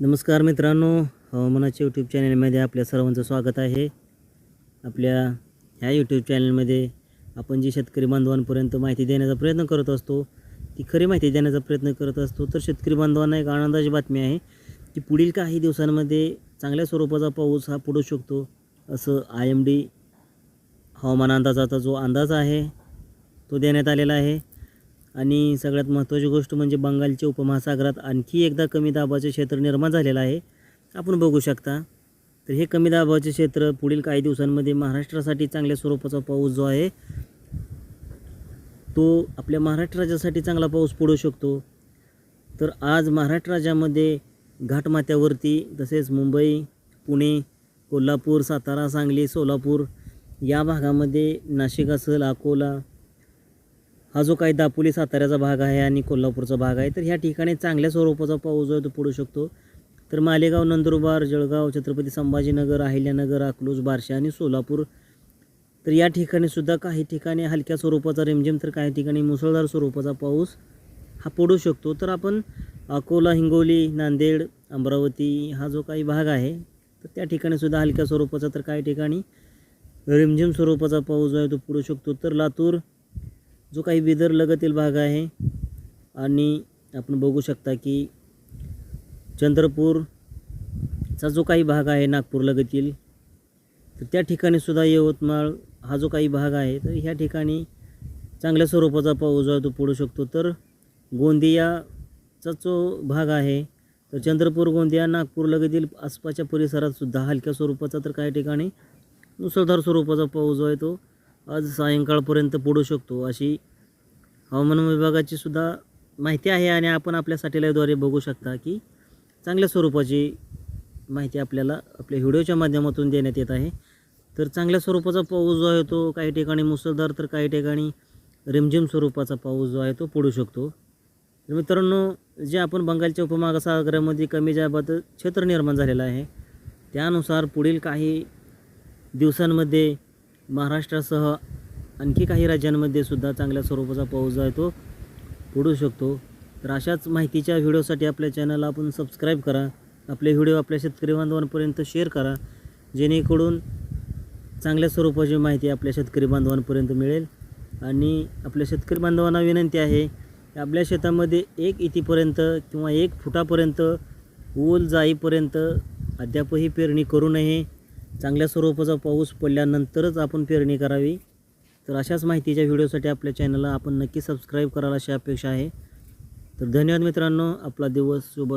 नमस्कार मित्रांनो, हवामानाच्या यूट्यूब चॅनलमध्ये आपल्या सर्वांचं स्वागत आहे. आपल्या ह्या यूट्यूब चॅनलमध्ये आपण जी शेतकरी बांधवांपर्यंत माहिती देण्याचा प्रयत्न करत असतो, ती खरी माहिती देण्याचा प्रयत्न करत असतो. तर शेतकरी बांधवांना एक आनंदाची बातमी आहे की पुढील काही दिवसांमध्ये चांगल्या स्वरूपाचा पाऊस हा पडू शकतो, असं IMD हवामान अंदाजाचा जो अंदाज आहे तो देण्यात आलेला आहे. आणि सगळ्यात महत्त्वाची गोष्ट म्हणजे बंगालच्या उपमहासागरात आणखी एकदा कमी दाबाचे क्षेत्र निर्माण झालेलं आहे. आपण बघू शकता. तर हे कमी दाबाचे क्षेत्र पुढील काही दिवसांमध्ये महाराष्ट्रासाठी चांगल्या स्वरूपाचा पाऊस जो आहे तो आपल्या महाराष्ट्र राज्यासाठी चांगला पाऊस पडू शकतो. तर आज महाराष्ट्र राज्यामध्ये घाटमाथ्यावरती तसेच मुंबई, पुणे, कोल्हापूर, सातारा, सांगली, सोलापूर या भागामध्ये, नाशिक असेल, अकोला, हा जो काही दापोली साताऱ्याचा भाग आहे आणि कोल्हापूरचा भाग आहे, तर ह्या ठिकाणी चांगल्या स्वरूपाचा पाऊस जो आहे तो पडू शकतो. तर मालेगाव, नंदुरबार, जळगाव, छत्रपती संभाजीनगर, अहिल्यानगर, अकलूज, बार्शी आणि सोलापूर, तर या ठिकाणी सुद्धा काही ठिकाणी हलक्या स्वरूपाचा रिमझिम तर काही ठिकाणी मुसळधार स्वरूपाचा पाऊस हा पडू शकतो. तर आपण अकोला, हिंगोली, नांदेड, अमरावती हा जो काही भाग आहे तर त्या ठिकाणी सुद्धा हलक्या स्वरूपाचा तर काही ठिकाणी रिमझिम स्वरूपाचा पाऊस जो आहे तो पडू शकतो. तर लातूर, जो काही बिदर लगतील भाग आहे आणि आपण बघू शकता की चंद्रपूरचा जो काही भाग आहे नागपूर लगतील, तर त्या ठिकाणी सुद्धा यवतमाळ हा जो काही भाग आहे तर ह्या ठिकाणी चांगल्या स्वरूपाचा पाऊस जो आहे तो पडू शकतो. तर गोंदियाचा जो भाग आहे तर चंद्रपूर, गोंदिया, नागपूर लगतील आसपासच्या परिसरात सुद्धा हलक्या स्वरूपाचा तर काही ठिकाणी मुसळधार स्वरूपाचा पाऊस जो आहे तो आज सायंकाळपर्यंत पडू शकतो, अशी हवामान विभागाची सुद्धा माहिती आहे. आणि आपण आपल्या सॅटेलाईटद्वारे बघू शकता की चांगल्या स्वरूपाची माहिती आपल्याला आपल्या व्हिडिओच्या माध्यमातून देण्यात येत आहे. तर चांगल्या स्वरूपाचा पाऊस जो आहे तो काही ठिकाणी मुसळधार तर काही ठिकाणी रिमझिम स्वरूपाचा पाऊस जो आहे तो पडू शकतो. तर मित्रांनो, जे आपण बंगालच्या उपमहासागरामध्ये कमी दाबाचं क्षेत्र निर्माण झालेलं आहे त्यानुसार पुढील काही दिवसांमध्ये महाराष्ट्रासह आणखी काही राज्यांमध्ये सुद्धा चांगल्या स्वरूपाचा पाऊस जो आहे तो पडू शकतो. तर अशाच माहितीच्या व्हिडिओसाठी आपल्या चॅनलला आपण सबस्क्राईब करा. आपले व्हिडिओ आपल्या शेतकरी बांधवांपर्यंत शेअर करा, जेणेकरून चांगल्या स्वरूपाची माहिती आपल्या शेतकरी बांधवांपर्यंत मिळेल. आणि आपल्या शेतकरी बांधवांना विनंती आहे की आपल्या शेतामध्ये 1 इंचीपर्यंत किंवा 1 फुटापर्यंत ओल जाईपर्यंत अद्यापही पेरणी करू नये. चांगल्या स्वरूपाचा पाऊस पडल्यानंतरच आपण पेरणी करावी. तर अशाच माहितीच्या व्हिडिओसाठी आपल्या चॅनलला आपण नक्की सबस्क्राईब कराल अशी अपेक्षा आहे. तर धन्यवाद मित्रांनो. आपला दिवस शुभ